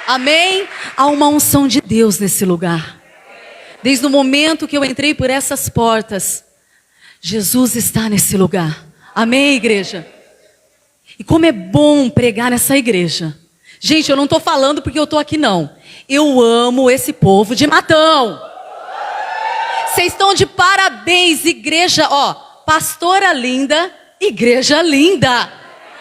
Amém? Há uma unção de Deus nesse lugar. Desde o momento que eu entrei por essas portas, Jesus está nesse lugar. Amém, igreja? E como é bom pregar nessa igreja. Gente, eu não estou falando porque eu estou aqui, não. Eu amo esse povo de Matão. Vocês estão de parabéns, igreja, ó. Pastora linda, igreja linda.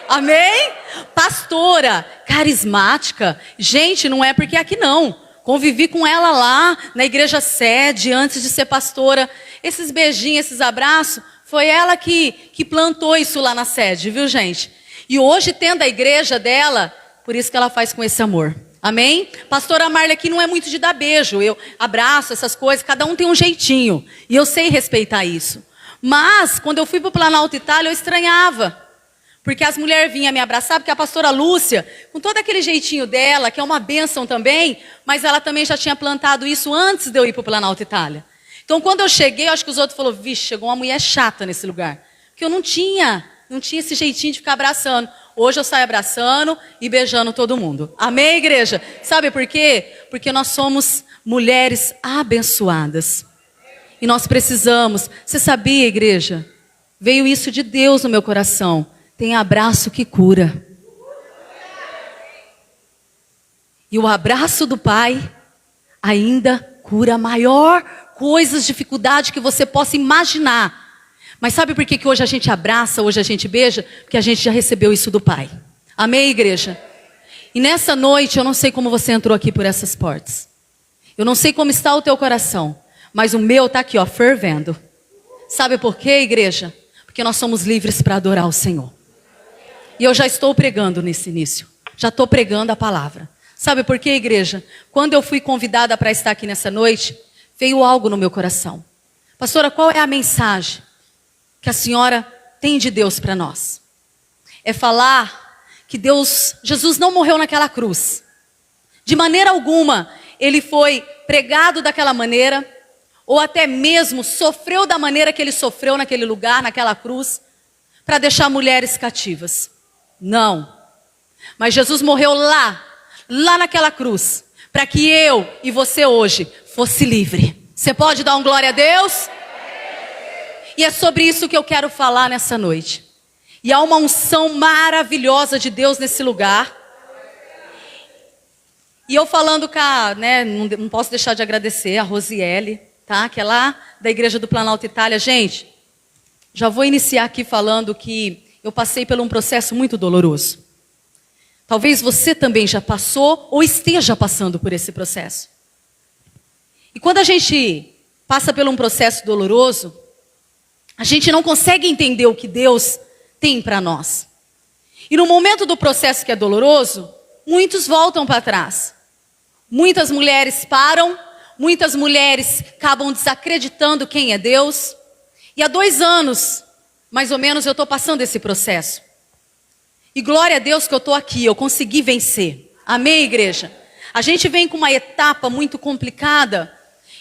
Amém? Pastora, carismática. Gente, não é porque é aqui não. Convivi com ela lá na igreja sede, antes de ser pastora. Esses beijinhos, esses abraços, foi ela que plantou isso lá na sede, viu, gente? E hoje, tendo a igreja dela, por isso que ela faz com esse amor. Amém? Pastora Marla aqui não é muito de dar beijo. Eu abraço essas coisas, cada um tem um jeitinho. E eu sei respeitar isso. Mas, quando eu fui para o Planalto Itália, eu estranhava. Porque as mulheres vinham me abraçar, porque a pastora Lúcia, com todo aquele jeitinho dela, que é uma bênção também, mas ela também já tinha plantado isso antes de eu ir para o Planalto Itália. Então, quando eu cheguei, eu acho que os outros falaram, vixe, chegou uma mulher chata nesse lugar. Porque eu não tinha esse jeitinho de ficar abraçando. Hoje eu saio abraçando e beijando todo mundo. Amém, igreja? Sabe por quê? Porque nós somos mulheres abençoadas. E nós precisamos. Você sabia, igreja? Veio isso de Deus no meu coração. Tem abraço que cura. E o abraço do Pai ainda cura a maior coisas, dificuldade que você possa imaginar. Mas sabe por que hoje a gente abraça, hoje a gente beija? Porque a gente já recebeu isso do Pai. Amém, igreja? E nessa noite, eu não sei como você entrou aqui por essas portas. Eu não sei como está o teu coração. Mas o meu está aqui, ó, fervendo. Sabe por quê, igreja? Porque nós somos livres para adorar o Senhor. E eu já estou pregando nesse início. Já estou pregando a palavra. Sabe por quê, igreja? Quando eu fui convidada para estar aqui nessa noite, veio algo no meu coração. Pastora, qual é a mensagem que a senhora tem de Deus para nós? É falar que Jesus não morreu naquela cruz. De maneira alguma, ele foi pregado daquela maneira, ou até mesmo sofreu da maneira que ele sofreu naquele lugar, naquela cruz, para deixar mulheres cativas. Não. Mas Jesus morreu lá naquela cruz, para que eu e você hoje fosse livre. Você pode dar um glória a Deus? E é sobre isso que eu quero falar nessa noite. E há uma unção maravilhosa de Deus nesse lugar. E eu falando com a, não posso deixar de agradecer a Rosiele, tá? Que é lá da Igreja do Planalto Itália. Gente, já vou iniciar aqui falando que eu passei por um processo muito doloroso. Talvez você também já passou ou esteja passando por esse processo. E quando a gente passa por um processo doloroso, a gente não consegue entender o que Deus tem para nós. E no momento do processo que é doloroso, muitos voltam para trás. Muitas mulheres param, muitas mulheres acabam desacreditando quem é Deus. E há 2 anos, mais ou menos, eu estou passando esse processo. E glória a Deus que eu estou aqui, eu consegui vencer. Amém, igreja? A gente vem com uma etapa muito complicada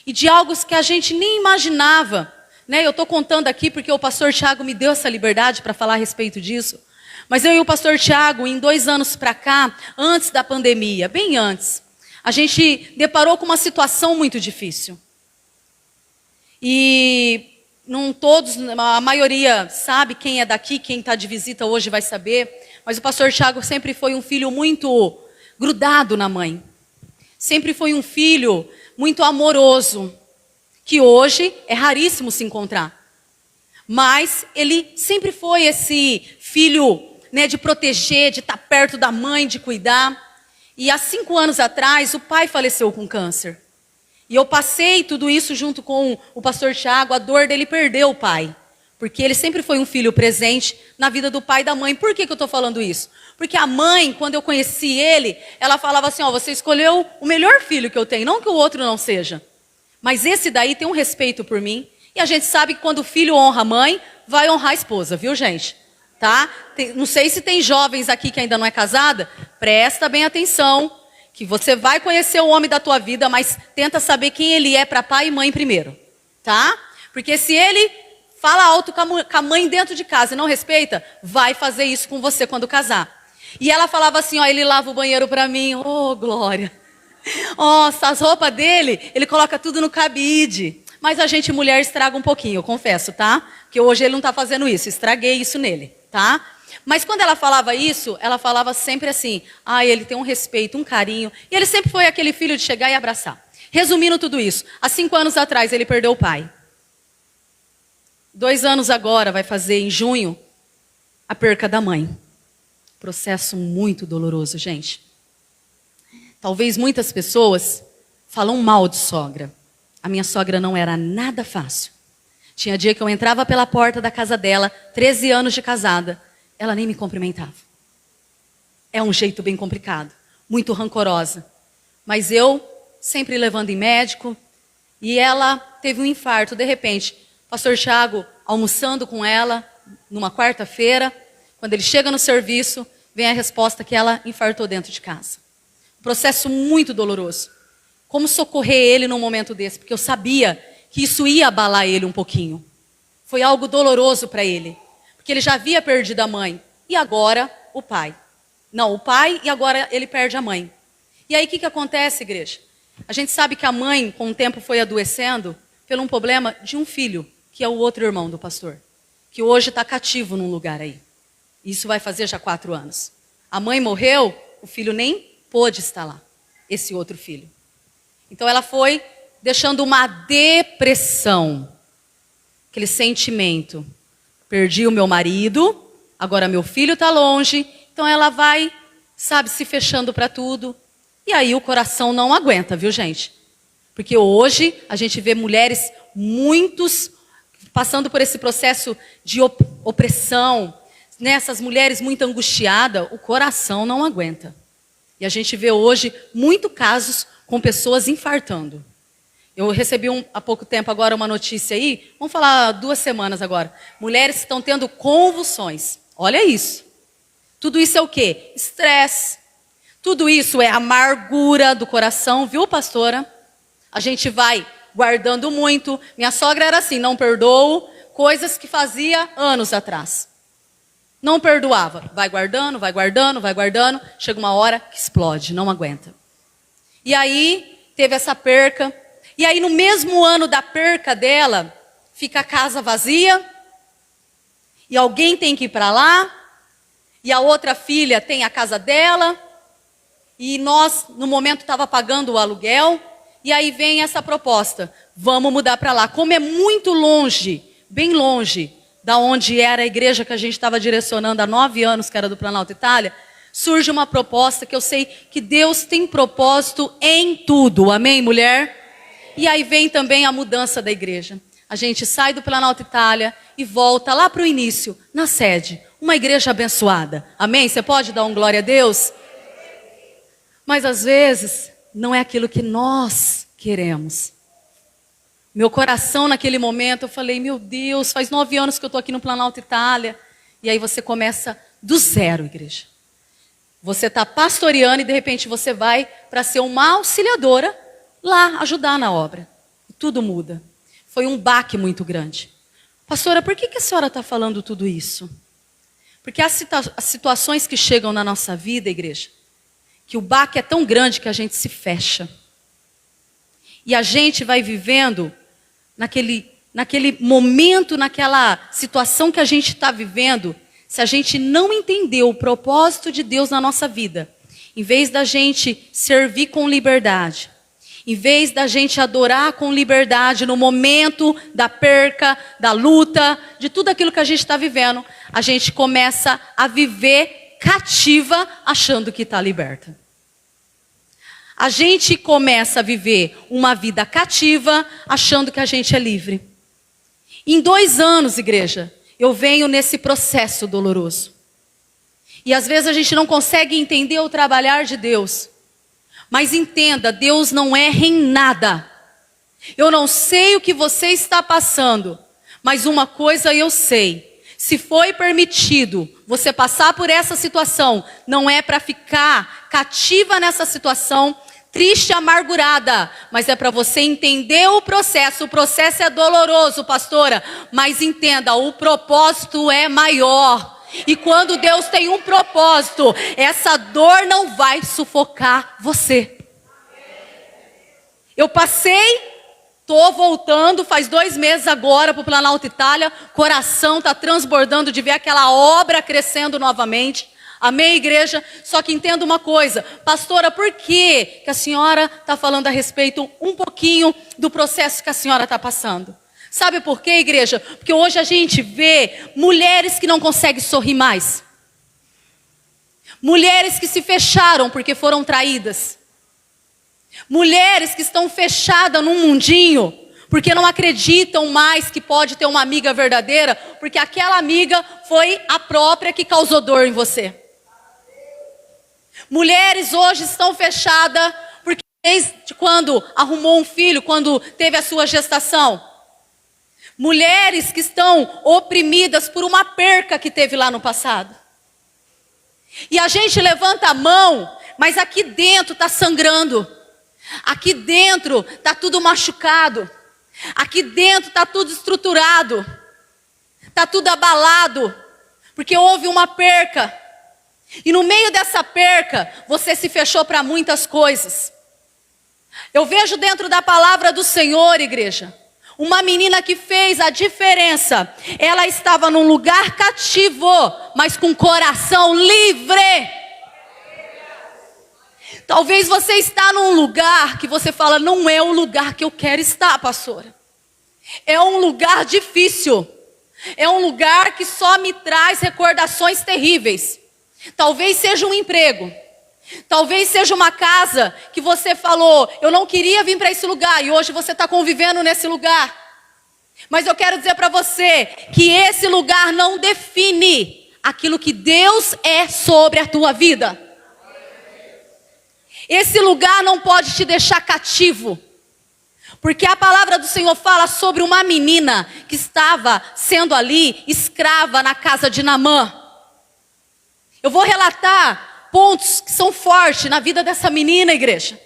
e de algo que a gente nem imaginava. Eu estou contando aqui porque o pastor Tiago me deu essa liberdade para falar a respeito disso. Mas eu e o pastor Tiago, em 2 anos para cá, antes da pandemia, bem antes, a gente deparou com uma situação muito difícil. E não todos, a maioria sabe, quem é daqui, quem está de visita hoje vai saber. Mas o pastor Tiago sempre foi um filho muito grudado na mãe. Sempre foi um filho muito amoroso, que hoje é raríssimo se encontrar. Mas ele sempre foi esse filho, de proteger, de estar perto da mãe, de cuidar. E há 5 anos atrás, o pai faleceu com câncer. E eu passei tudo isso junto com o pastor Tiago, a dor dele perder o pai. Porque ele sempre foi um filho presente na vida do pai e da mãe. Por que eu estou falando isso? Porque a mãe, quando eu conheci ele, ela falava assim, você escolheu o melhor filho que eu tenho, não que o outro não seja. Mas esse daí tem um respeito por mim. E a gente sabe que quando o filho honra a mãe, vai honrar a esposa, viu, gente? Tá? Não sei se tem jovens aqui que ainda não é casada. Presta bem atenção, que você vai conhecer o homem da tua vida, mas tenta saber quem ele é para pai e mãe primeiro. Tá? Porque se ele fala alto com a mãe dentro de casa e não respeita, vai fazer isso com você quando casar. E ela falava assim, ó, ele lava o banheiro para mim. Oh, glória. Nossa, as roupas dele, ele coloca tudo no cabide. Mas a gente, mulher, estraga um pouquinho, eu confesso, tá? Porque hoje ele não tá fazendo isso, estraguei isso nele, tá? Mas quando ela falava isso, ela falava sempre assim, ele tem um respeito, um carinho. E ele sempre foi aquele filho de chegar e abraçar. Resumindo tudo isso, há 5 anos atrás ele perdeu o pai. 2 anos agora, vai fazer em junho, a perca da mãe. Processo muito doloroso, gente. Talvez muitas pessoas falam mal de sogra. A minha sogra não era nada fácil. Tinha dia que eu entrava pela porta da casa dela, 13 anos de casada, ela nem me cumprimentava. É um jeito bem complicado, muito rancorosa. Mas eu, sempre levando em médico, e ela teve um infarto, de repente. Pastor Thiago, almoçando com ela, numa quarta-feira, quando ele chega no serviço, vem a resposta que ela infartou dentro de casa. Um processo muito doloroso. Como socorrer ele num momento desse? Porque eu sabia que isso ia abalar ele um pouquinho. Foi algo doloroso para ele. Porque ele já havia perdido a mãe. E agora o pai. Não, o pai e agora ele perde a mãe. E aí o que acontece, igreja? A gente sabe que a mãe, com o tempo, foi adoecendo pelo um problema de um filho, que é o outro irmão do pastor. Que hoje está cativo num lugar aí. Isso vai fazer já 4 anos. A mãe morreu, o filho nem pôde estar lá. Esse outro filho. Então ela foi deixando uma depressão. Aquele sentimento. Perdi o meu marido, agora meu filho está longe. Então ela vai, sabe, se fechando para tudo. E aí o coração não aguenta, viu, gente? Porque hoje a gente vê mulheres muitos passando por esse processo de opressão. Essas mulheres muito angustiadas, o coração não aguenta. E a gente vê hoje muitos casos com pessoas infartando. Eu recebi há pouco tempo agora uma notícia aí, vamos falar 2 semanas agora. Mulheres estão tendo convulsões. Olha isso. Tudo isso é o quê? Estresse. Tudo isso é amargura do coração, viu, pastora? A gente vai guardando muito. Minha sogra era assim, não perdoo coisas que fazia anos atrás. Não perdoava. Vai guardando, vai guardando, vai guardando. Chega uma hora que explode, não aguenta. E aí, teve essa perca. E aí, no mesmo ano da perca dela, fica a casa vazia. E alguém tem que ir para lá. E a outra filha tem a casa dela. E nós, no momento, estava pagando o aluguel. E aí vem essa proposta. Vamos mudar para lá. Como é muito longe, bem longe, da onde era a igreja que a gente estava direcionando há 9 anos, que era do Planalto Itália, surge uma proposta que eu sei que Deus tem propósito em tudo. Amém, mulher? E aí vem também a mudança da igreja. A gente sai do Planalto Itália e volta lá para o início, na sede. Uma igreja abençoada. Amém? Você pode dar um glória a Deus? Mas às vezes não é aquilo que nós queremos. Meu coração naquele momento, eu falei, meu Deus, faz 9 anos que eu estou aqui no Planalto Itália. E aí você começa do zero, igreja. Você está pastoreando e de repente você vai para ser uma auxiliadora lá, ajudar na obra. E tudo muda. Foi um baque muito grande. Pastora, por que a senhora está falando tudo isso? Porque as situações que chegam na nossa vida, igreja, que o baque é tão grande que a gente se fecha. E a gente vai vivendo naquele momento, naquela situação que a gente está vivendo, se a gente não entender o propósito de Deus na nossa vida, em vez da gente servir com liberdade, em vez da gente adorar com liberdade no momento da perca, da luta, de tudo aquilo que a gente está vivendo, a gente começa a viver cativa achando que está liberta. A gente começa a viver uma vida cativa achando que a gente é livre. Em 2 anos, igreja, eu venho nesse processo doloroso. E às vezes a gente não consegue entender o trabalhar de Deus. Mas entenda, Deus não erra em nada. Eu não sei o que você está passando, mas uma coisa eu sei. Se foi permitido você passar por essa situação, não é para ficar cativa nessa situação, triste, amargurada, mas é para você entender o processo. O processo é doloroso, pastora, mas entenda, o propósito é maior. E quando Deus tem um propósito, essa dor não vai sufocar você. Eu passei, tô voltando, faz 2 meses agora para o Planalto Itália, coração está transbordando de ver aquela obra crescendo novamente. Amém, igreja? Só que entenda uma coisa, pastora, por que a senhora está falando a respeito um pouquinho do processo que a senhora está passando? Sabe por quê, igreja? Porque hoje a gente vê mulheres que não conseguem sorrir mais. Mulheres que se fecharam porque foram traídas. Mulheres que estão fechadas num mundinho, porque não acreditam mais que pode ter uma amiga verdadeira, porque aquela amiga foi a própria que causou dor em você. Mulheres hoje estão fechadas, porque desde quando arrumou um filho, quando teve a sua gestação. Mulheres que estão oprimidas por uma perca que teve lá no passado. E a gente levanta a mão, mas aqui dentro está sangrando. Aqui dentro está tudo machucado. Aqui dentro está tudo estruturado. Está tudo abalado. Porque houve uma perca. E no meio dessa perca, você se fechou para muitas coisas. Eu vejo dentro da palavra do Senhor, igreja, uma menina que fez a diferença. Ela estava num lugar cativo, mas com coração livre. Talvez você está num lugar que você fala, não é o lugar que eu quero estar, pastora. É um lugar difícil. É um lugar que só me traz recordações terríveis. Talvez seja um emprego. Talvez seja uma casa que você falou, eu não queria vir para esse lugar, e hoje você está convivendo nesse lugar. Mas eu quero dizer para você que esse lugar não define aquilo que Deus é sobre a tua vida. Esse lugar não pode te deixar cativo. Porque a palavra do Senhor fala sobre uma menina que estava sendo ali escrava na casa de Naamã. Eu vou relatar pontos que são fortes na vida dessa menina, igreja.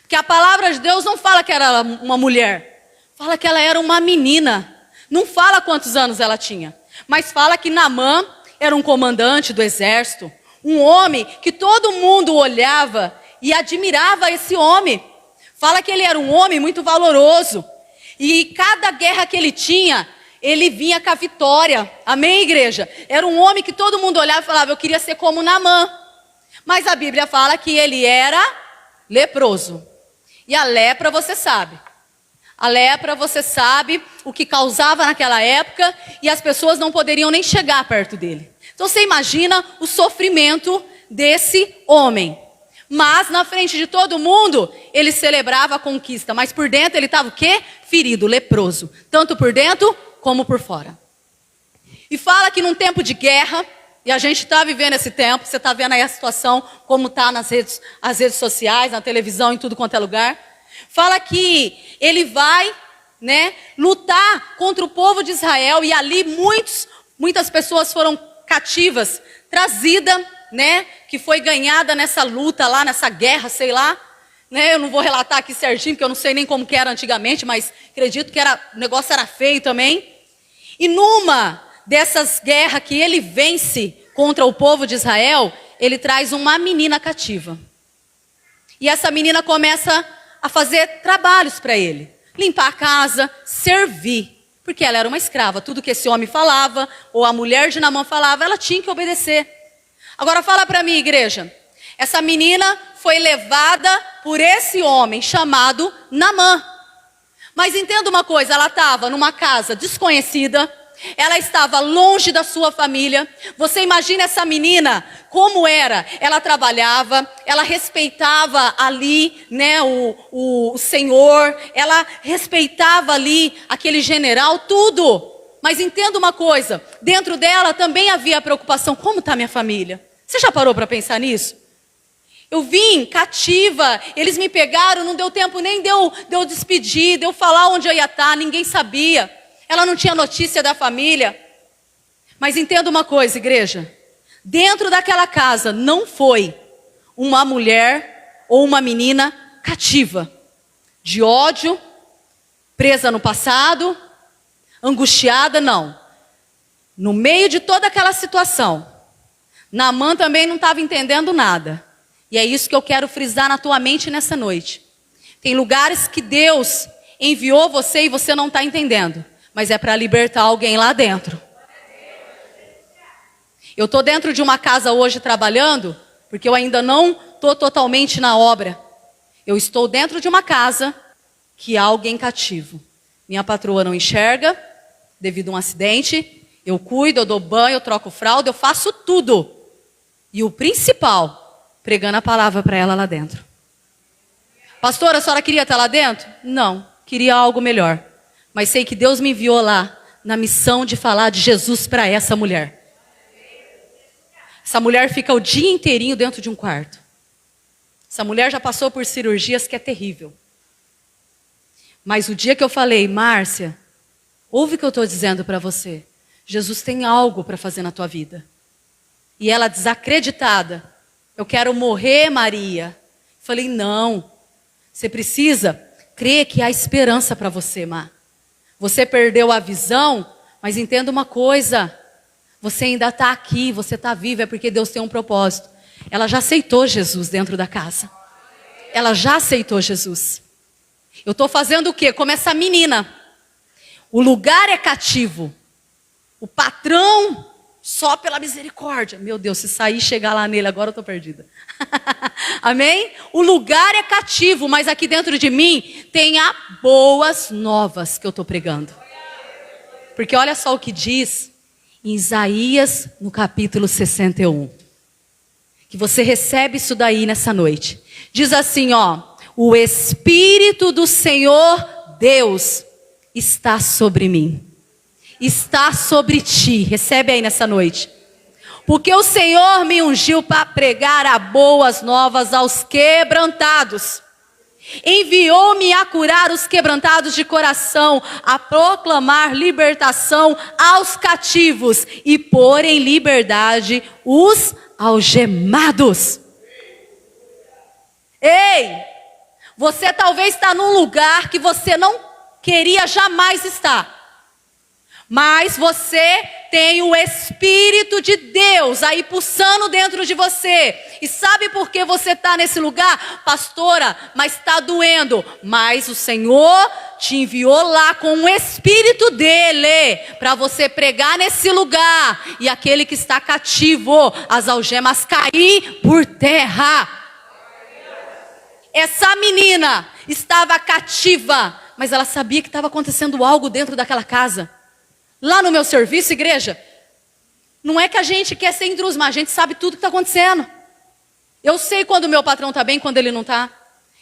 Porque a palavra de Deus não fala que era uma mulher. Fala que ela era uma menina. Não fala quantos anos ela tinha. Mas fala que Naamã era um comandante do exército. Um homem que todo mundo olhava e admirava esse homem. Fala que ele era um homem muito valoroso. E cada guerra que ele tinha, ele vinha com a vitória. Amém, igreja? Era um homem que todo mundo olhava e falava, eu queria ser como Naamã. Mas a Bíblia fala que ele era leproso. E a lepra você sabe. A lepra você sabe o que causava naquela época. E as pessoas não poderiam nem chegar perto dele. Então você imagina o sofrimento desse homem. Mas na frente de todo mundo, ele celebrava a conquista. Mas por dentro ele estava o quê? Ferido, leproso. Tanto por dentro como por fora. E fala que num tempo de guerra, e a gente está vivendo esse tempo, você está vendo aí a situação, como está nas redes sociais, na televisão, em tudo quanto é lugar. Fala que ele vai, lutar contra o povo de Israel, e ali muitas pessoas foram cativas, trazidas, que foi ganhada nessa luta lá, nessa guerra, sei lá. Eu não vou relatar aqui certinho, porque eu não sei nem como que era antigamente, mas acredito que o negócio era feio também. E numa dessas guerras que ele vence contra o povo de Israel, ele traz uma menina cativa. E essa menina começa a fazer trabalhos para ele. Limpar a casa, servir. Porque ela era uma escrava. Tudo que esse homem falava, ou a mulher de Naamã falava, ela tinha que obedecer. Agora fala para mim, igreja. Essa menina foi levada por esse homem chamado Naamã. Mas entenda uma coisa, ela estava numa casa desconhecida, ela estava longe da sua família. Você imagina essa menina, como era? Ela trabalhava, ela respeitava ali, o Senhor, ela respeitava ali aquele general, tudo. Mas entenda uma coisa, dentro dela também havia a preocupação, como está minha família? Você já parou para pensar nisso? Eu vim cativa, eles me pegaram, não deu tempo nem de eu despedir, de eu falar onde eu ia estar, ninguém sabia. Ela não tinha notícia da família. Mas entenda uma coisa, igreja. Dentro daquela casa não foi uma mulher ou uma menina cativa, de ódio, presa no passado, angustiada, não. No meio de toda aquela situação, Naamã também não estava entendendo nada. E é isso que eu quero frisar na tua mente nessa noite. Tem lugares que Deus enviou você e você não está entendendo. Mas é para libertar alguém lá dentro. Eu estou dentro de uma casa hoje trabalhando, porque eu ainda não estou totalmente na obra. Eu estou dentro de uma casa que há alguém cativo. Minha patroa não enxerga, devido a um acidente. Eu cuido, eu dou banho, eu troco fralda, eu faço tudo. E o principal, pregando a palavra para ela lá dentro. Pastora, a senhora queria estar lá dentro? Não, queria algo melhor. Mas sei que Deus me enviou lá na missão de falar de Jesus para essa mulher. Essa mulher fica o dia inteirinho dentro de um quarto. Essa mulher já passou por cirurgias que é terrível. Mas o dia que eu falei, Márcia, ouve o que eu estou dizendo para você. Jesus tem algo para fazer na tua vida. E ela desacreditada. Eu quero morrer, Maria. Falei, não. Você precisa crer que há esperança para você, Má. Você perdeu a visão, mas entenda uma coisa. Você ainda está aqui, você está viva, é porque Deus tem um propósito. Ela já aceitou Jesus dentro da casa. Ela já aceitou Jesus. Eu estou fazendo o quê? Como essa menina. O lugar é cativo. O patrão, só pela misericórdia. Meu Deus, se sair e chegar lá nele, agora eu estou perdida. Amém? O lugar é cativo, mas aqui dentro de mim tem a boas novas que eu estou pregando. Porque olha só o que diz em Isaías, no capítulo 61. Que você recebe isso daí nessa noite. Diz assim, ó. O Espírito do Senhor Deus está sobre mim. Está sobre ti. Recebe aí nessa noite. Porque o Senhor me ungiu para pregar a boas novas aos quebrantados. Enviou-me a curar os quebrantados de coração, a proclamar libertação aos cativos e pôr em liberdade os algemados. Ei, você talvez está num lugar que você não queria jamais estar. Mas você tem o Espírito de Deus aí pulsando dentro de você. E sabe por que você está nesse lugar? Pastora, mas está doendo. Mas o Senhor te enviou lá com o Espírito dEle. Para você pregar nesse lugar. E aquele que está cativo, as algemas cair por terra. Essa menina estava cativa. Mas ela sabia que estava acontecendo algo dentro daquela casa. Lá no meu serviço, igreja, não é que a gente quer ser intruso, mas a gente sabe tudo que está acontecendo. Eu sei quando o meu patrão está bem, quando ele não está.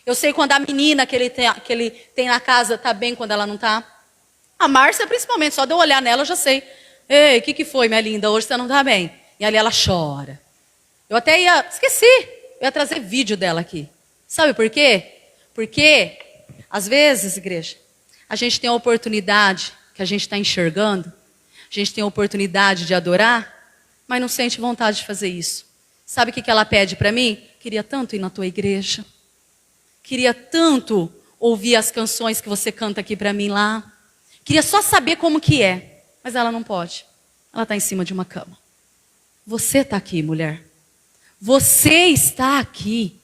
Eu sei quando a menina que ele tem na casa está bem, quando ela não está. A Márcia, principalmente, só de eu olhar nela, eu já sei. Ei, o que foi, minha linda? Hoje você não está bem. E ali ela chora. Eu até esqueci, eu ia trazer vídeo dela aqui. Sabe por quê? Porque, às vezes, igreja, a gente tem a oportunidade que a gente está enxergando, a gente tem a oportunidade de adorar, mas não sente vontade de fazer isso. Sabe o que ela pede para mim? Queria tanto ir na tua igreja. Queria tanto ouvir as canções que você canta aqui para mim lá. Queria só saber como que é. Mas ela não pode. Ela está em cima de uma cama. Você está aqui, mulher. Você está aqui.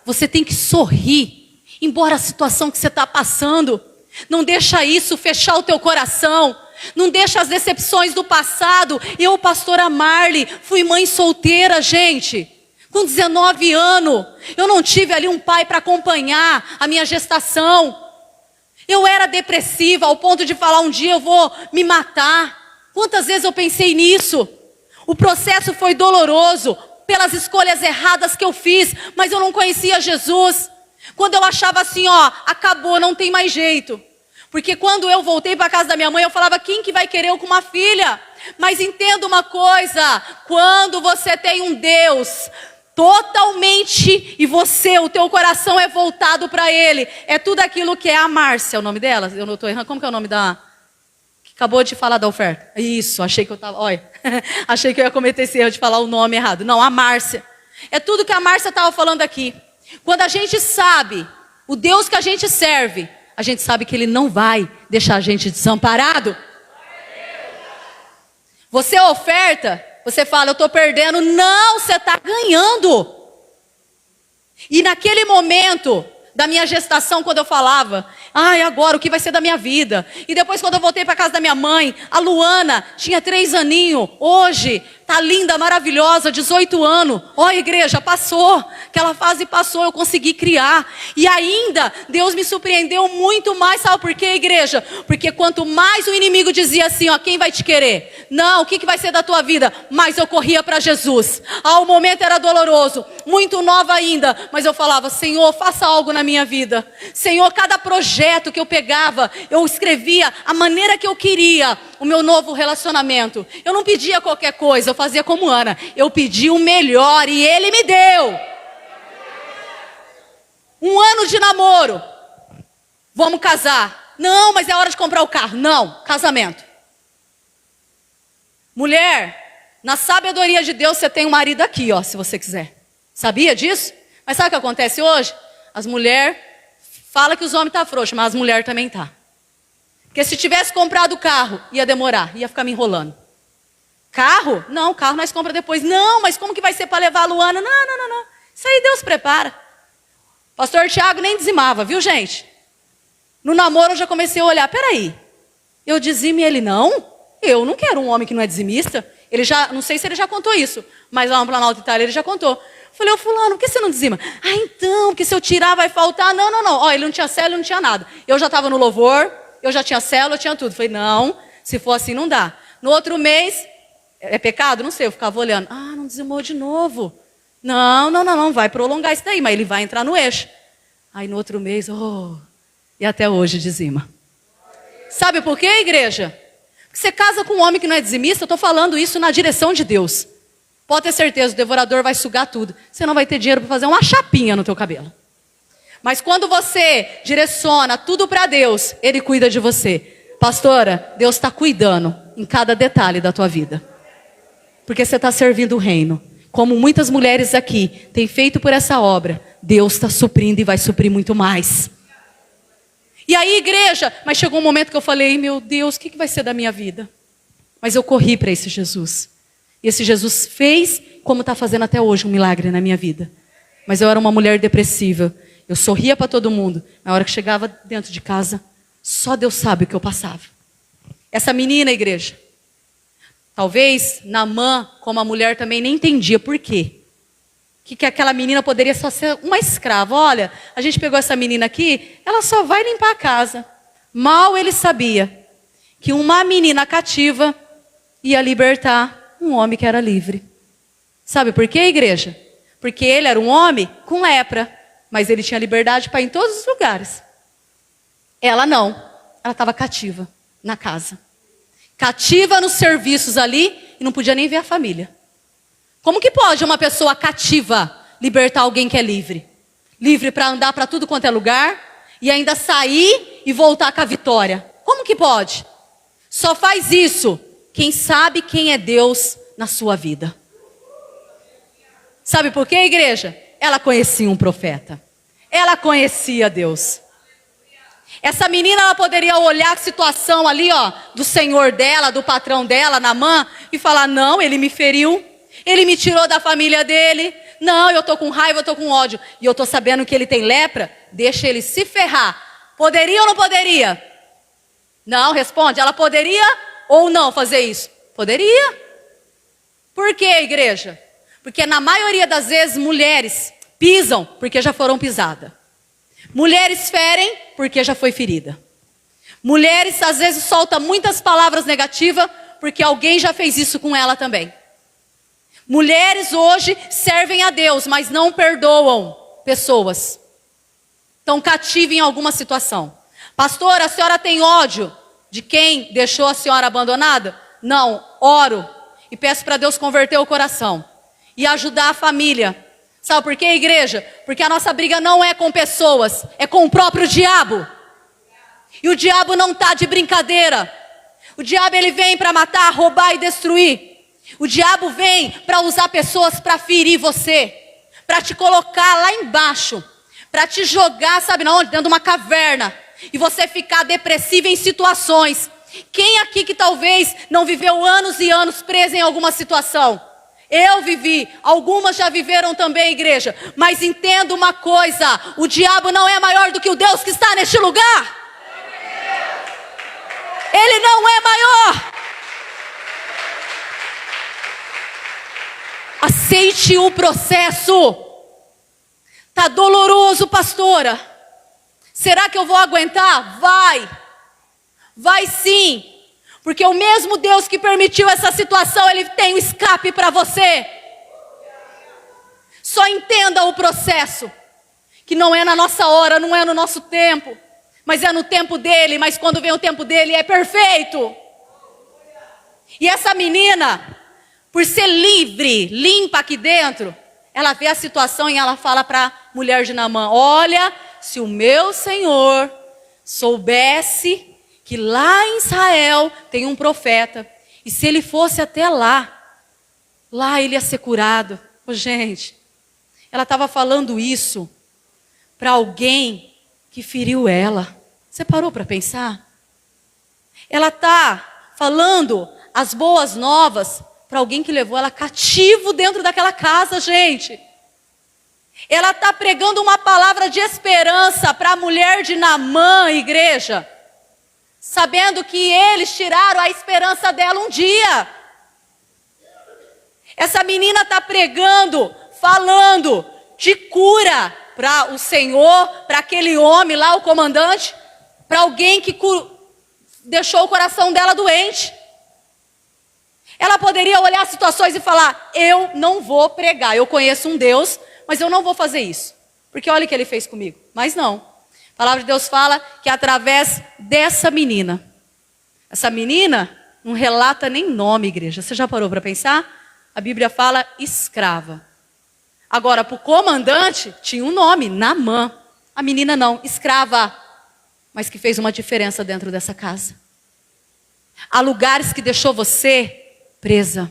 Você tem que sorrir. Embora a situação que você está passando. Não deixa isso fechar o teu coração. Não deixa as decepções do passado. Eu, pastora Marli, fui mãe solteira, gente. Com 19 anos. Eu não tive ali um pai para acompanhar a minha gestação. Eu era depressiva ao ponto de falar um dia eu vou me matar. Quantas vezes eu pensei nisso? O processo foi doloroso pelas escolhas erradas que eu fiz. Mas eu não conhecia Jesus. Quando eu achava assim, ó, acabou, não tem mais jeito. Porque quando eu voltei para a casa da minha mãe, eu falava, quem que vai querer eu com uma filha? Mas entenda uma coisa, quando você tem um Deus totalmente, e você, o teu coração é voltado para Ele, é tudo aquilo que é a Márcia, é o nome dela? Eu não estou errando, como que é o nome da... que acabou de falar da oferta? Isso, achei que eu estava, olha, achei que eu ia cometer esse erro de falar o nome errado. Não, a Márcia. É tudo que a Márcia estava falando aqui. Quando a gente sabe o Deus que a gente serve, a gente sabe que Ele não vai deixar a gente desamparado. Você oferta, você fala, eu estou perdendo. Não, você está ganhando. E naquele momento da minha gestação, quando eu falava, ai, agora o que vai ser da minha vida? E depois quando eu voltei para casa da minha mãe, a Luana tinha 3 aninhos, hoje tá linda, maravilhosa, 18 anos. Ó, igreja, passou, aquela fase passou, eu consegui criar. E ainda, Deus me surpreendeu muito mais, sabe por quê, igreja? Porque quanto mais o inimigo dizia assim, ó, quem vai te querer? Não, o que vai ser da tua vida? Mais eu corria para Jesus. O momento era doloroso, muito nova ainda, mas eu falava, Senhor, faça algo na minha vida. Senhor, cada projeto que eu pegava, eu escrevia a maneira que eu queria, o meu novo relacionamento. Eu não pedia qualquer coisa, eu fazia como Ana. Eu pedi o melhor e Ele me deu. 1 ano de namoro. Vamos casar. Não, mas é hora de comprar o carro. Não, casamento. Mulher, na sabedoria de Deus você tem um marido aqui, ó, se você quiser. Sabia disso? Mas sabe o que acontece hoje? As mulheres falam que os homens estão frouxos, mas as mulheres também estão. Porque se tivesse comprado o carro, ia demorar, ia ficar me enrolando. Carro? Não, carro nós compramos depois. Não, mas como que vai ser para levar a Luana? Não. Isso aí Deus prepara. Pastor Tiago nem dizimava, viu, gente? No namoro eu já comecei a olhar, peraí, eu dizimo e ele não? Eu não quero um homem que não é dizimista. Ele já, não sei se ele já contou isso, mas lá no Planalto Itália ele já contou. Falei, ô fulano, por que você não dizima? Então, porque se eu tirar vai faltar. Não. Ó, ele não tinha célula, ele não tinha nada. Eu já estava no louvor, eu já tinha célula, eu tinha tudo. Falei, não, se for assim não dá. No outro mês, é pecado? Não sei, eu ficava olhando. Não dizimou de novo. Não, vai prolongar isso daí, mas ele vai entrar no eixo. Aí no outro mês, e até hoje dizima. Sabe por quê, igreja? Porque você casa com um homem que não é dizimista, eu estou falando isso na direção de Deus. Pode ter certeza, o devorador vai sugar tudo. Você não vai ter dinheiro para fazer uma chapinha no teu cabelo. Mas quando você direciona tudo para Deus, Ele cuida de você. Pastora, Deus está cuidando em cada detalhe da tua vida. Porque você está servindo o reino. Como muitas mulheres aqui têm feito por essa obra, Deus está suprindo e vai suprir muito mais. E aí, igreja, mas chegou um momento que eu falei, meu Deus, o que vai ser da minha vida? Mas eu corri para esse Jesus. E esse Jesus fez, como está fazendo até hoje, um milagre na minha vida. Mas eu era uma mulher depressiva. Eu sorria para todo mundo. Na hora que chegava dentro de casa, só Deus sabe o que eu passava. Essa menina, igreja, talvez Naamã, como a mulher, também nem entendia por quê. Que aquela menina poderia só ser uma escrava. Olha, a gente pegou essa menina aqui, ela só vai limpar a casa. Mal ele sabia que uma menina cativa ia libertar um homem que era livre. Sabe por quê, igreja? Porque ele era um homem com lepra, mas ele tinha liberdade para ir em todos os lugares. Ela não, ela estava cativa na casa. Cativa nos serviços ali e não podia nem ver a família. Como que pode uma pessoa cativa libertar alguém que é livre? Livre para andar para tudo quanto é lugar e ainda sair e voltar com a vitória. Como que pode? Só faz isso quem sabe quem é Deus na sua vida. Sabe por quê, igreja? Ela conhecia um profeta. Ela conhecia Deus. Essa menina, ela poderia olhar a situação ali, ó, do senhor dela, do patrão dela, Naamã, e falar, não, ele me feriu. Ele me tirou da família dele. Não, eu estou com raiva, eu estou com ódio. E eu estou sabendo que ele tem lepra. Deixa ele se ferrar. Poderia ou não poderia? Não, responde. Ela poderia ou não fazer isso? Poderia. Por quê, igreja? Porque na maioria das vezes, mulheres pisam porque já foram pisadas. Mulheres ferem porque já foi ferida. Mulheres, às vezes, soltam muitas palavras negativas porque alguém já fez isso com ela também. Mulheres hoje servem a Deus, mas não perdoam pessoas. Estão cativas em alguma situação. Pastora, a senhora tem ódio de quem deixou a senhora abandonada? Não, oro e peço para Deus converter o coração e ajudar a família. Sabe por quê, igreja? Porque a nossa briga não é com pessoas, é com o próprio diabo. E o diabo não está de brincadeira. O diabo, ele vem para matar, roubar e destruir. O diabo vem para usar pessoas para ferir você, para te colocar lá embaixo, para te jogar, sabe na onde? Dentro de uma caverna, e você ficar depressivo em situações. Quem aqui que talvez não viveu anos e anos preso em alguma situação? Eu vivi, algumas já viveram também, igreja. Mas entenda uma coisa, o diabo não é maior do que o Deus que está neste lugar. Ele não é maior. Aceite o processo. Tá doloroso, pastora. Será que eu vou aguentar? Vai sim. Porque o mesmo Deus que permitiu essa situação, Ele tem um escape para você. Só entenda o processo. Que não é na nossa hora, não é no nosso tempo. Mas é no tempo dEle. Mas quando vem o tempo dEle, é perfeito. E essa menina, por ser livre, limpa aqui dentro, ela vê a situação e ela fala para a mulher de Naamã: olha, se o meu Senhor soubesse que lá em Israel tem um profeta, e se ele fosse até lá ele ia ser curado. Gente, ela estava falando isso para alguém que feriu ela. Você parou para pensar? Ela está falando as boas novas para alguém que levou ela cativo dentro daquela casa, gente. Ela está pregando uma palavra de esperança para a mulher de Naamã, igreja, sabendo que eles tiraram a esperança dela um dia. Essa menina está pregando, falando de cura para o Senhor, para aquele homem lá, o comandante, para alguém que deixou o coração dela doente. Ela poderia olhar as situações e falar: eu não vou pregar, eu conheço um Deus, mas eu não vou fazer isso, porque olha o que Ele fez comigo. Mas não. A palavra de Deus fala que através dessa menina, essa menina não relata nem nome, igreja. Você já parou para pensar? A Bíblia fala escrava. Agora, para o comandante, tinha um nome, Naamã. A menina não, escrava. Mas que fez uma diferença dentro dessa casa. Há lugares que deixou você presa.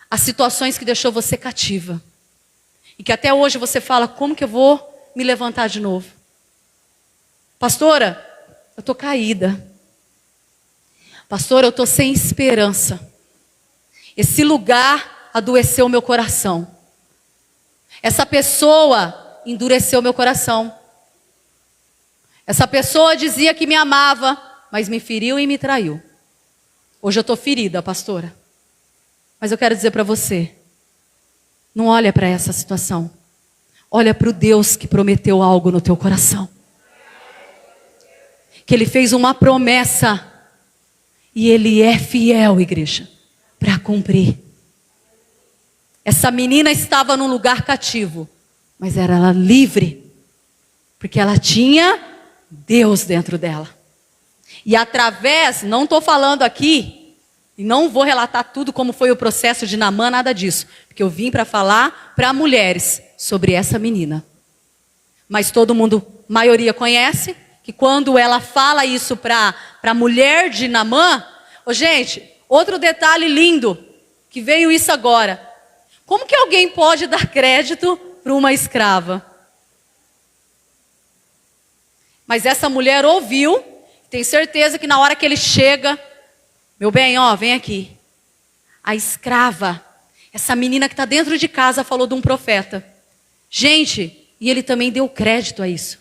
Há situações que deixou você cativa. E que até hoje você fala: como que eu vou me levantar de novo? Pastora, eu estou caída. Pastora, eu estou sem esperança. Esse lugar adoeceu meu coração. Essa pessoa endureceu meu coração. Essa pessoa dizia que me amava, mas me feriu e me traiu. Hoje eu estou ferida, pastora. Mas eu quero dizer para você, não olha para essa situação. Olha para o Deus que prometeu algo no teu coração. Que Ele fez uma promessa. E Ele é fiel, igreja, para cumprir. Essa menina estava num lugar cativo, mas era ela livre, porque ela tinha Deus dentro dela. E através, não estou falando aqui, e não vou relatar tudo como foi o processo de Naamã, nada disso, porque eu vim para falar para mulheres sobre essa menina. Mas todo mundo, maioria conhece, que quando ela fala isso para a mulher de Naamã, gente, outro detalhe lindo, que veio isso agora. Como que alguém pode dar crédito para uma escrava? Mas essa mulher ouviu, tem certeza que na hora que ele chega, meu bem, vem aqui. A escrava, essa menina que está dentro de casa, falou de um profeta. Gente, e ele também deu crédito a isso.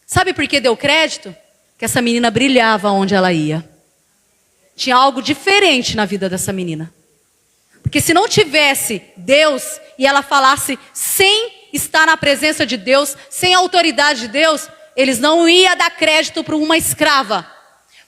Sabe por que deu crédito? Que essa menina brilhava onde ela ia. Tinha algo diferente na vida dessa menina. Porque se não tivesse Deus e ela falasse sem estar na presença de Deus, sem a autoridade de Deus, eles não iam dar crédito para uma escrava.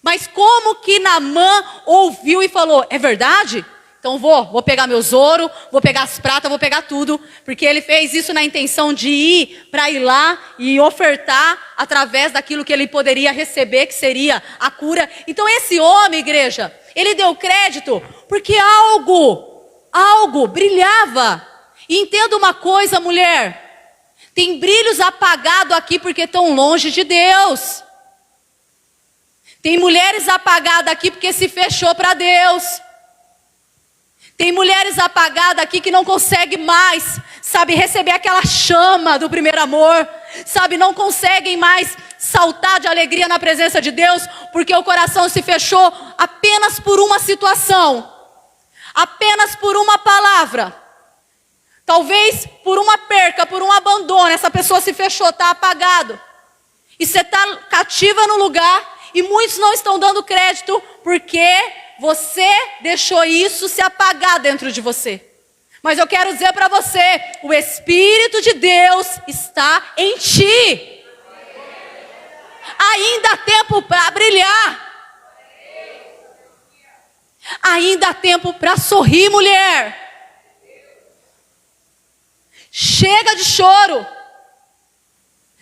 Mas como que Naamã ouviu e falou: é verdade? Então vou pegar meus ouro, vou pegar as pratas, vou pegar tudo. Porque ele fez isso na intenção de ir lá e ofertar através daquilo que ele poderia receber, que seria a cura. Então esse homem, igreja, ele deu crédito porque algo brilhava. E entenda uma coisa, mulher. Tem brilhos apagados aqui porque estão longe de Deus. Tem mulheres apagadas aqui porque se fechou para Deus. Tem mulheres apagadas aqui que não conseguem mais, receber aquela chama do primeiro amor. Não conseguem mais saltar de alegria na presença de Deus, porque o coração se fechou apenas por uma situação, apenas por uma palavra, talvez por uma perca, por um abandono. Essa pessoa se fechou, está apagado. E você está cativa no lugar, e muitos não estão dando crédito, porque você deixou isso se apagar dentro de você. Mas eu quero dizer para você, o Espírito de Deus está em ti. Ainda há tempo para brilhar. Ainda há tempo para sorrir, mulher. Chega de choro.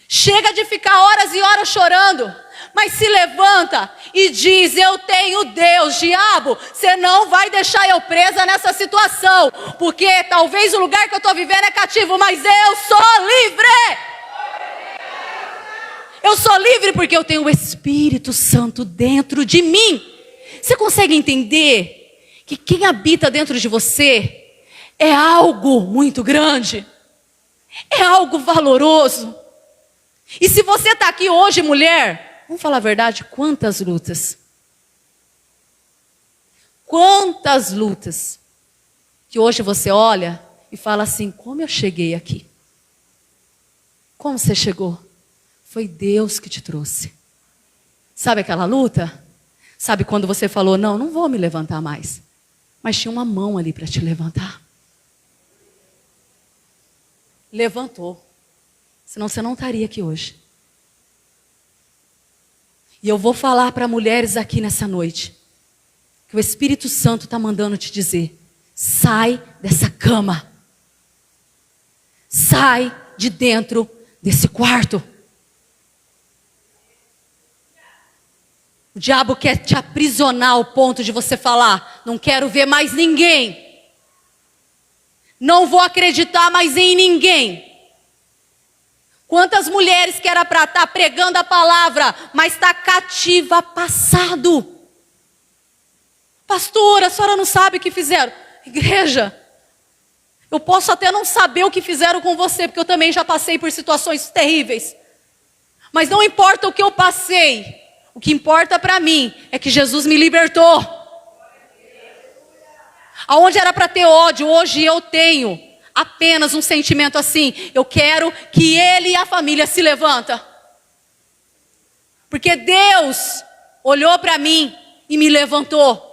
Chega de ficar horas e horas chorando. Mas se levanta e diz: eu tenho Deus. Diabo, você não vai deixar eu presa nessa situação, porque talvez o lugar que eu estou vivendo é cativo, mas eu sou livre. Eu sou livre porque eu tenho o Espírito Santo dentro de mim. Você consegue entender que quem habita dentro de você é algo muito grande, é algo valoroso? E se você está aqui hoje, mulher, vamos falar a verdade, quantas lutas que hoje você olha e fala assim: como eu cheguei aqui? Como você chegou? Foi Deus que te trouxe. Sabe aquela luta? Sabe quando você falou: não vou me levantar mais, mas tinha uma mão ali para te levantar. Levantou, senão você não estaria aqui hoje. E eu vou falar para mulheres aqui nessa noite, que o Espírito Santo está mandando te dizer: sai dessa cama. Sai de dentro desse quarto. O diabo quer te aprisionar ao ponto de você falar: não quero ver mais ninguém. Não vou acreditar mais em ninguém. Quantas mulheres que era para estar pregando a palavra, mas está cativa passado. Pastora, a senhora não sabe o que fizeram. Igreja, eu posso até não saber o que fizeram com você, porque eu também já passei por situações terríveis. Mas não importa o que eu passei, o que importa para mim é que Jesus me libertou. Aonde era para ter ódio, hoje eu tenho apenas um sentimento assim: eu quero que ele e a família se levanta. Porque Deus olhou para mim e me levantou.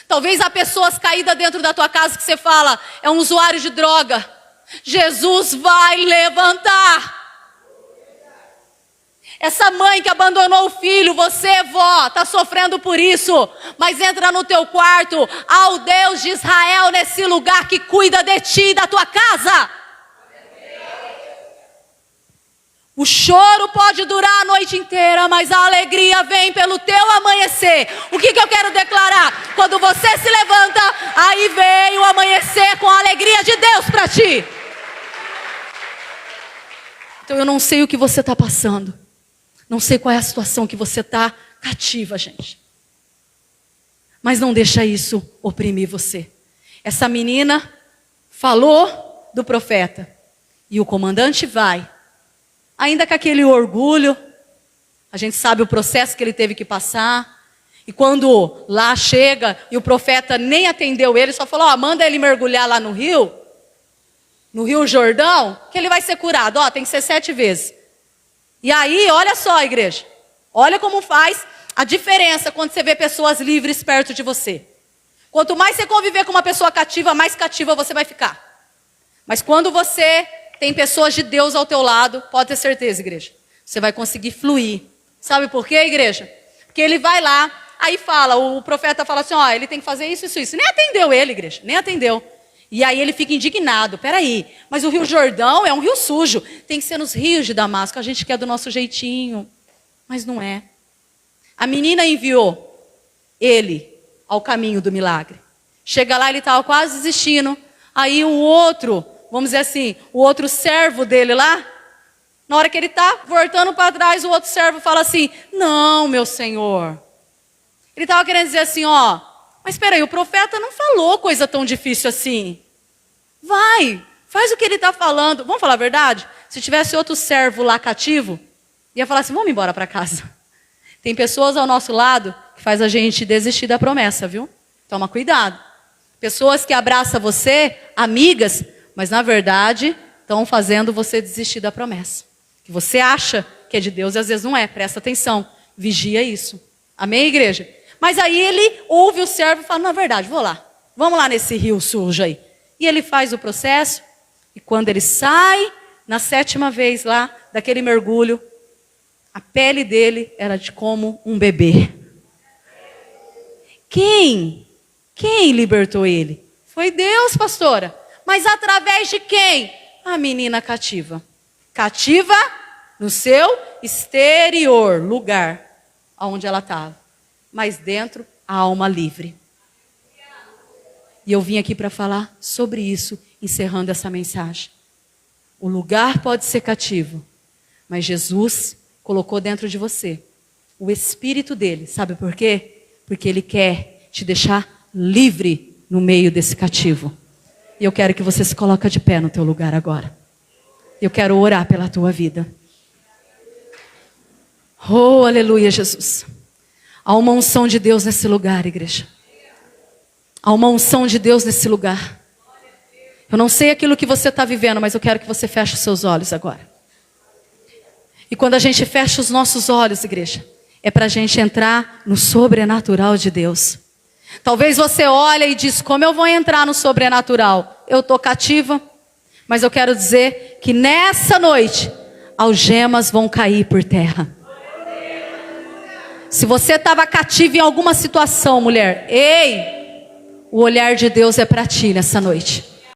Talvez há pessoas caídas dentro da tua casa que você fala: é um usuário de droga. Jesus vai levantar. Essa mãe que abandonou o filho, você, vó, está sofrendo por isso. Mas entra no teu quarto, há o Deus de Israel nesse lugar que cuida de ti e da tua casa. O choro pode durar a noite inteira, mas a alegria vem pelo teu amanhecer. O que eu quero declarar? Quando você se levanta, aí vem o amanhecer com a alegria de Deus para ti. Então eu não sei o que você está passando. Não sei qual é a situação que você está cativa, gente. Mas não deixa isso oprimir você. Essa menina falou do profeta. E o comandante vai. Ainda com aquele orgulho. A gente sabe o processo que ele teve que passar. E quando lá chega e o profeta nem atendeu ele, só falou: manda ele mergulhar lá no Rio Jordão, que ele vai ser curado. Tem que ser 7 vezes. E aí, olha só, igreja, olha como faz a diferença quando você vê pessoas livres perto de você. Quanto mais você conviver com uma pessoa cativa, mais cativa você vai ficar. Mas quando você tem pessoas de Deus ao teu lado, pode ter certeza, igreja, você vai conseguir fluir. Sabe por quê, igreja? Porque ele vai lá, aí fala, o profeta fala assim: ele tem que fazer isso, isso, isso. Nem atendeu ele, igreja, nem atendeu. E aí ele fica indignado: peraí, mas o Rio Jordão é um rio sujo, tem que ser nos rios de Damasco, a gente quer do nosso jeitinho. Mas não é. A menina enviou ele ao caminho do milagre. Chega lá, ele estava quase desistindo. Aí o outro, vamos dizer assim, o outro servo dele lá, na hora que ele está voltando para trás, o outro servo fala assim: não, meu senhor. Ele estava querendo dizer assim: mas espera aí, o profeta não falou coisa tão difícil assim. Vai, faz o que ele está falando. Vamos falar a verdade? Se tivesse outro servo lá cativo, ia falar assim: vamos embora para casa. Tem pessoas ao nosso lado que faz a gente desistir da promessa, viu? Toma cuidado. Pessoas que abraçam você, amigas, mas na verdade estão fazendo você desistir da promessa. Que você acha que é de Deus e às vezes não é. Presta atenção. Vigia isso. Amém, igreja? Mas aí ele ouve o servo e fala, na verdade, vou lá. Vamos lá nesse rio sujo aí. E ele faz o processo. E quando ele sai, na 7ª vez lá, daquele mergulho, a pele dele era de como um bebê. Quem libertou ele? Foi Deus, pastora. Mas através de quem? A menina cativa. Cativa no seu exterior, lugar onde ela estava. Mas dentro, a alma livre. E eu vim aqui para falar sobre isso, encerrando essa mensagem. O lugar pode ser cativo, mas Jesus colocou dentro de você o Espírito dele. Sabe por quê? Porque ele quer te deixar livre no meio desse cativo. E eu quero que você se coloque de pé no teu lugar agora. Eu quero orar pela tua vida. Oh, aleluia, Jesus. Há uma unção de Deus nesse lugar, igreja. Há uma unção de Deus nesse lugar. Eu não sei aquilo que você está vivendo, mas eu quero que você feche os seus olhos agora. E quando a gente fecha os nossos olhos, igreja, é para a gente entrar no sobrenatural de Deus. Talvez você olhe e diz, como eu vou entrar no sobrenatural? Eu estou cativa, mas eu quero dizer que nessa noite, algemas vão cair por terra. Se você estava cativo em alguma situação, mulher, ei, o olhar de Deus é para ti nessa noite.